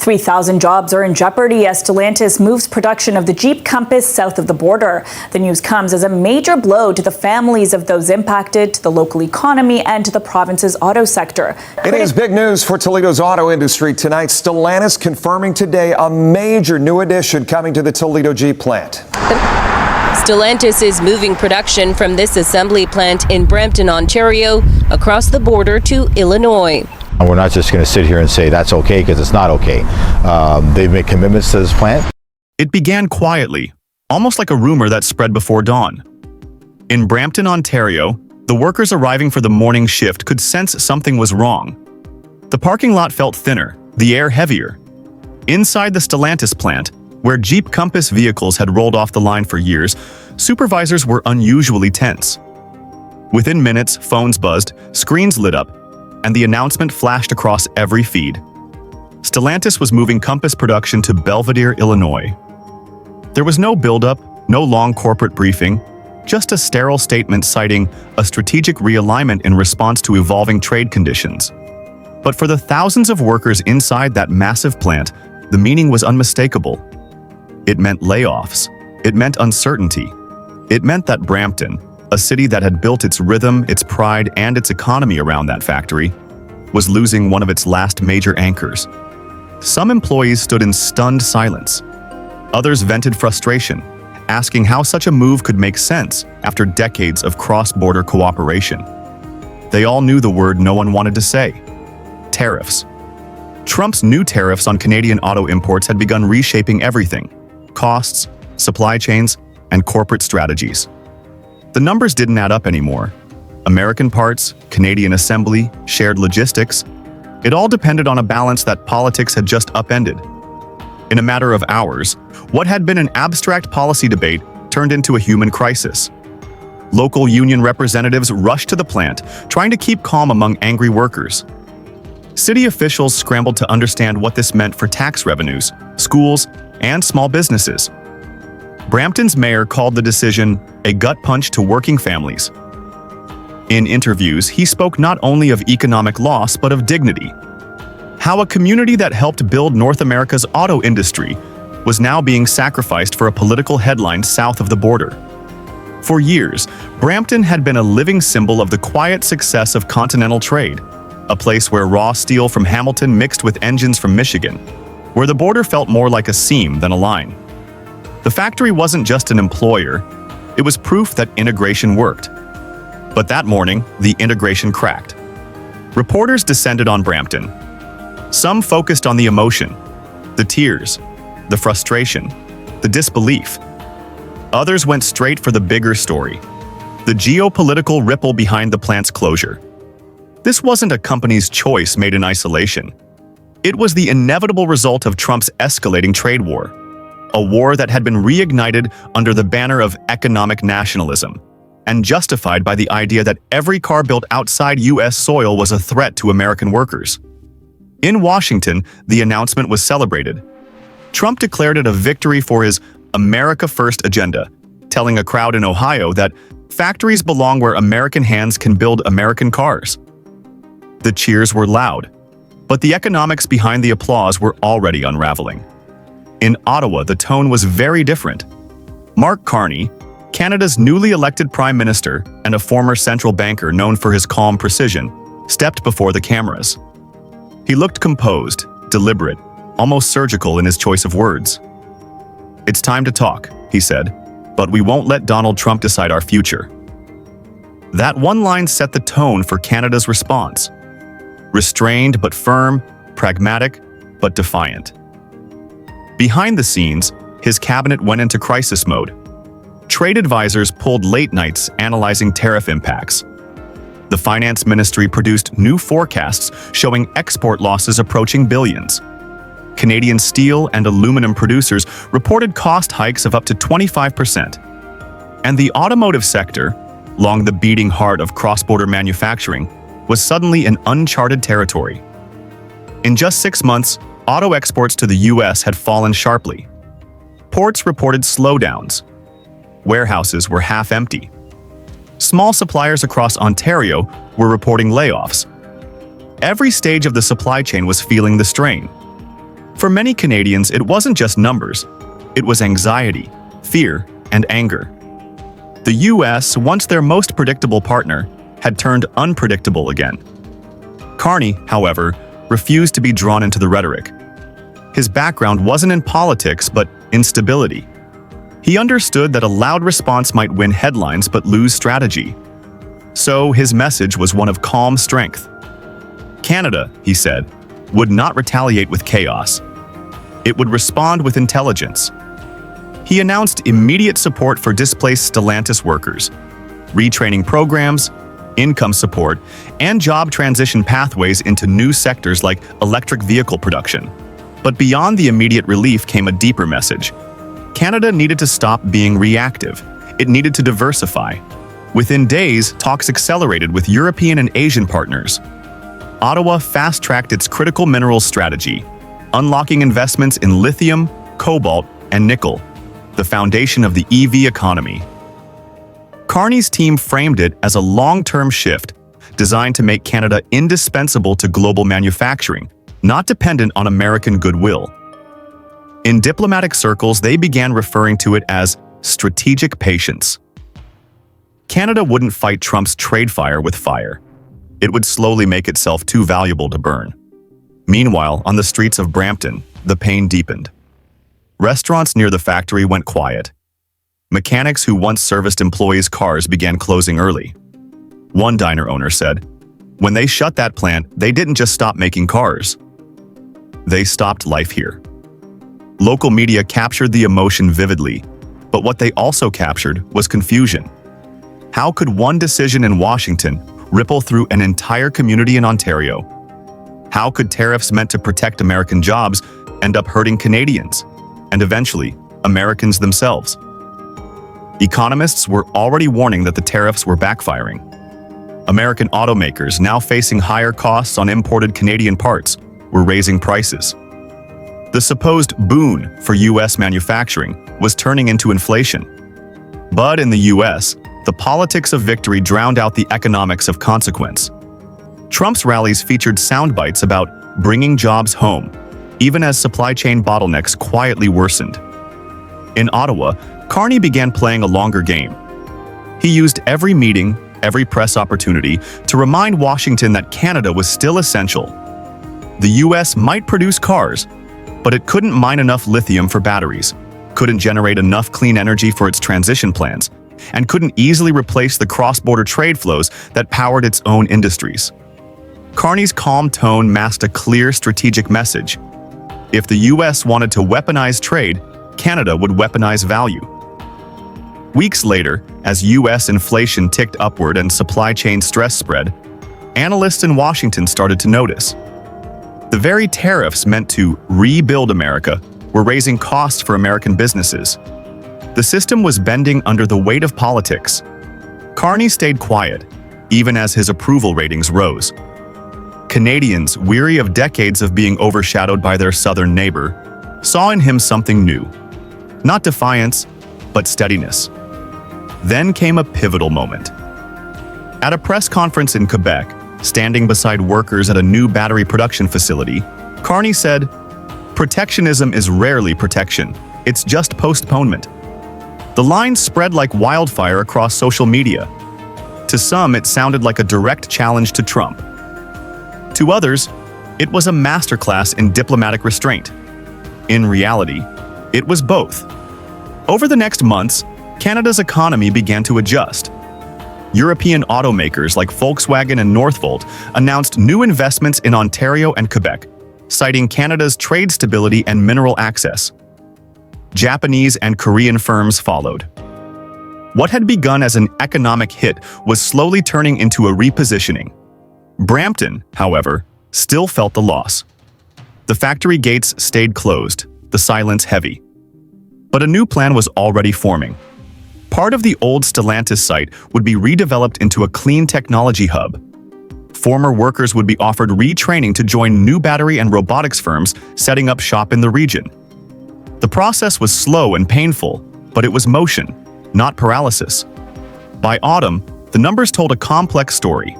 3,000 jobs are in jeopardy as Stellantis moves production of the Jeep Compass south of the border. The news comes as a major blow to the families of those impacted, to the local economy, and to the province's auto sector. It is big news for Toledo's auto industry tonight. Stellantis confirming today a major new addition coming to the Toledo Jeep plant. Stellantis is moving production from this assembly plant in Brampton, Ontario, across the border to Illinois. We're not just going to sit here and say that's okay, because it's not okay. They've made commitments to this plant. It began quietly, almost like a rumor that spread before dawn. In Brampton, Ontario, the workers arriving for the morning shift could sense something was wrong. The parking lot felt thinner, the air heavier. Inside the Stellantis plant, where Jeep Compass vehicles had rolled off the line for years, supervisors were unusually tense. Within minutes, phones buzzed, screens lit up, and the announcement flashed across every feed. Stellantis was moving Compass production to Belvidere, Illinois. There was no buildup, no long corporate briefing, just a sterile statement citing a strategic realignment in response to evolving trade conditions. But for the thousands of workers inside that massive plant, the meaning was unmistakable. It meant layoffs. It meant uncertainty. It meant that Brampton, a city that had built its rhythm, its pride, and its economy around that factory, was losing one of its last major anchors. Some employees stood in stunned silence. Others vented frustration, asking how such a move could make sense after decades of cross-border cooperation. They all knew the word no one wanted to say: tariffs. Trump's new tariffs on Canadian auto imports had begun reshaping everything: costs, supply chains, and corporate strategies. The numbers didn't add up anymore. American parts, Canadian assembly, shared logistics. It all depended on a balance that politics had just upended. In a matter of hours, what had been an abstract policy debate turned into a human crisis. Local union representatives rushed to the plant, trying to keep calm among angry workers. City officials scrambled to understand what this meant for tax revenues, schools, and small businesses. Brampton's mayor called the decision a gut punch to working families. In interviews, he spoke not only of economic loss but of dignity. How a community that helped build North America's auto industry was now being sacrificed for a political headline south of the border. For years, Brampton had been a living symbol of the quiet success of continental trade, a place where raw steel from Hamilton mixed with engines from Michigan, where the border felt more like a seam than a line. The factory wasn't just an employer, it was proof that integration worked. But that morning, the integration cracked. Reporters descended on Brampton. Some focused on the emotion, the tears, the frustration, the disbelief. Others went straight for the bigger story, the geopolitical ripple behind the plant's closure. This wasn't a company's choice made in isolation. It was the inevitable result of Trump's escalating trade war, a war that had been reignited under the banner of economic nationalism and justified by the idea that every car built outside U.S. soil was a threat to American workers. In Washington, the announcement was celebrated. Trump declared it a victory for his America First agenda, telling a crowd in Ohio that factories belong where American hands can build American cars. The cheers were loud, but the economics behind the applause were already unraveling. In Ottawa, the tone was very different. Mark Carney, Canada's newly elected Prime Minister and a former central banker known for his calm precision, stepped before the cameras. He looked composed, deliberate, almost surgical in his choice of words. "It's time to talk," he said, "but we won't let Donald Trump decide our future." That one line set the tone for Canada's response. Restrained but firm, pragmatic but defiant. Behind the scenes, his cabinet went into crisis mode. Trade advisors pulled late nights analyzing tariff impacts. The finance ministry produced new forecasts showing export losses approaching billions. Canadian steel and aluminum producers reported cost hikes of up to 25%. And the automotive sector, long the beating heart of cross-border manufacturing, was suddenly in uncharted territory. In just 6 months, auto exports to the U.S. had fallen sharply. Ports reported slowdowns. Warehouses were half empty. Small suppliers across Ontario were reporting layoffs. Every stage of the supply chain was feeling the strain. For many Canadians, it wasn't just numbers. It was anxiety, fear, and anger. The U.S., once their most predictable partner, had turned unpredictable again. Carney, however, refused to be drawn into the rhetoric. His background wasn't in politics, but in stability. He understood that a loud response might win headlines but lose strategy. So his message was one of calm strength. Canada, he said, would not retaliate with chaos. It would respond with intelligence. He announced immediate support for displaced Stellantis workers, retraining programs, income support, and job transition pathways into new sectors like electric vehicle production. But beyond the immediate relief came a deeper message. Canada needed to stop being reactive. It needed to diversify. Within days, talks accelerated with European and Asian partners. Ottawa fast-tracked its critical minerals strategy, unlocking investments in lithium, cobalt, and nickel, the foundation of the EV economy. Carney's team framed it as a long-term shift designed to make Canada indispensable to global manufacturing, not dependent on American goodwill. In diplomatic circles, they began referring to it as strategic patience. Canada wouldn't fight Trump's trade fire with fire. It would slowly make itself too valuable to burn. Meanwhile, on the streets of Brampton, the pain deepened. Restaurants near the factory went quiet. Mechanics who once serviced employees' cars began closing early. One diner owner said, "When they shut that plant, they didn't just stop making cars. They stopped life here." Local media captured the emotion vividly, but what they also captured was confusion. How could one decision in Washington ripple through an entire community in Ontario? How could tariffs meant to protect American jobs end up hurting Canadians, and eventually, Americans themselves? Economists were already warning that the tariffs were backfiring. American automakers, now facing higher costs on imported Canadian parts, were raising prices. The supposed boon for U.S. manufacturing was turning into inflation. But in the U.S., the politics of victory drowned out the economics of consequence. Trump's rallies featured sound bites about bringing jobs home, even as supply chain bottlenecks quietly worsened. In Ottawa, Carney began playing a longer game. He used every meeting, every press opportunity to remind Washington that Canada was still essential. The U.S. might produce cars, but it couldn't mine enough lithium for batteries, couldn't generate enough clean energy for its transition plans, and couldn't easily replace the cross-border trade flows that powered its own industries. Carney's calm tone masked a clear strategic message. If the U.S. wanted to weaponize trade, Canada would weaponize value. Weeks later, as U.S. inflation ticked upward and supply chain stress spread, analysts in Washington started to notice. The very tariffs meant to rebuild America were raising costs for American businesses. The system was bending under the weight of politics. Carney stayed quiet, even as his approval ratings rose. Canadians, weary of decades of being overshadowed by their southern neighbor, saw in him something new. Not defiance, but steadiness. Then came a pivotal moment. At a press conference in Quebec, standing beside workers at a new battery production facility, Carney said, "Protectionism is rarely protection. It's just postponement." The line spread like wildfire across social media. To some, it sounded like a direct challenge to Trump. To others, it was a masterclass in diplomatic restraint. In reality, it was both. Over the next months, Canada's economy began to adjust. European automakers like Volkswagen and Northvolt announced new investments in Ontario and Quebec, citing Canada's trade stability and mineral access. Japanese and Korean firms followed. What had begun as an economic hit was slowly turning into a repositioning. Brampton, however, still felt the loss. The factory gates stayed closed, the silence heavy. But a new plan was already forming. Part of the old Stellantis site would be redeveloped into a clean technology hub. Former workers would be offered retraining to join new battery and robotics firms setting up shop in the region. The process was slow and painful, but it was motion, not paralysis. By autumn, the numbers told a complex story.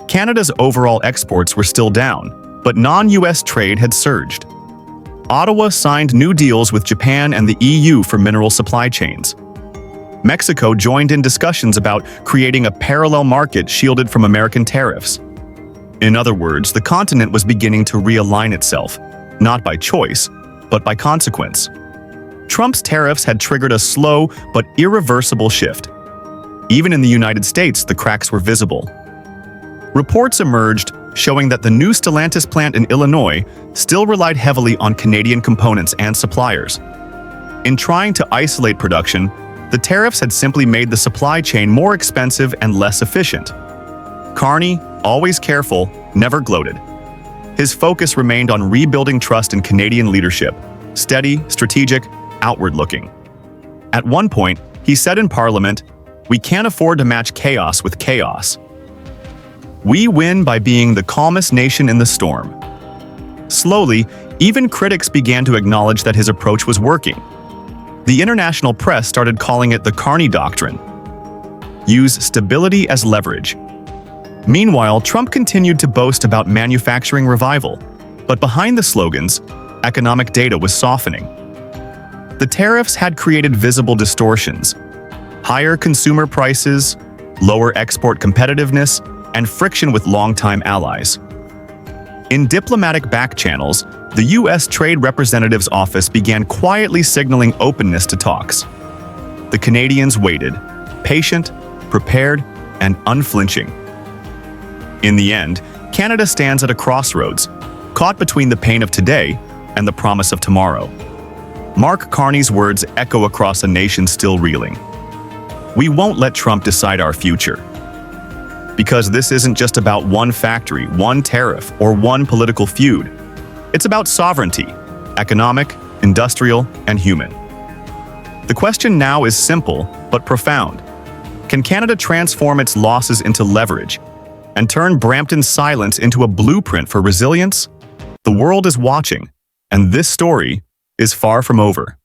Canada's overall exports were still down, but non-U.S. trade had surged. Ottawa signed new deals with Japan and the EU for mineral supply chains. Mexico joined in discussions about creating a parallel market shielded from American tariffs. In other words, the continent was beginning to realign itself, not by choice, but by consequence. Trump's tariffs had triggered a slow but irreversible shift. Even in the United States, the cracks were visible. Reports emerged showing that the new Stellantis plant in Illinois still relied heavily on Canadian components and suppliers. In trying to isolate production, the tariffs had simply made the supply chain more expensive and less efficient. Carney, always careful, never gloated. His focus remained on rebuilding trust in Canadian leadership, steady, strategic, outward-looking. At one point, he said in Parliament, "We can't afford to match chaos with chaos. We win by being the calmest nation in the storm." Slowly, even critics began to acknowledge that his approach was working. The international press started calling it the Carney Doctrine. Use stability as leverage. Meanwhile, Trump continued to boast about manufacturing revival, but behind the slogans, economic data was softening. The tariffs had created visible distortions: higher consumer prices, lower export competitiveness, and friction with longtime allies. In diplomatic back channels, the U.S. Trade Representative's office began quietly signaling openness to talks. The Canadians waited, patient, prepared, and unflinching. In the end, Canada stands at a crossroads, caught between the pain of today and the promise of tomorrow. Mark Carney's words echo across a nation still reeling. We won't let Trump decide our future. Because this isn't just about one factory, one tariff, or one political feud. It's about sovereignty, economic, industrial, and human. The question now is simple but profound. Can Canada transform its losses into leverage and turn Brampton's silence into a blueprint for resilience? The world is watching, and this story is far from over.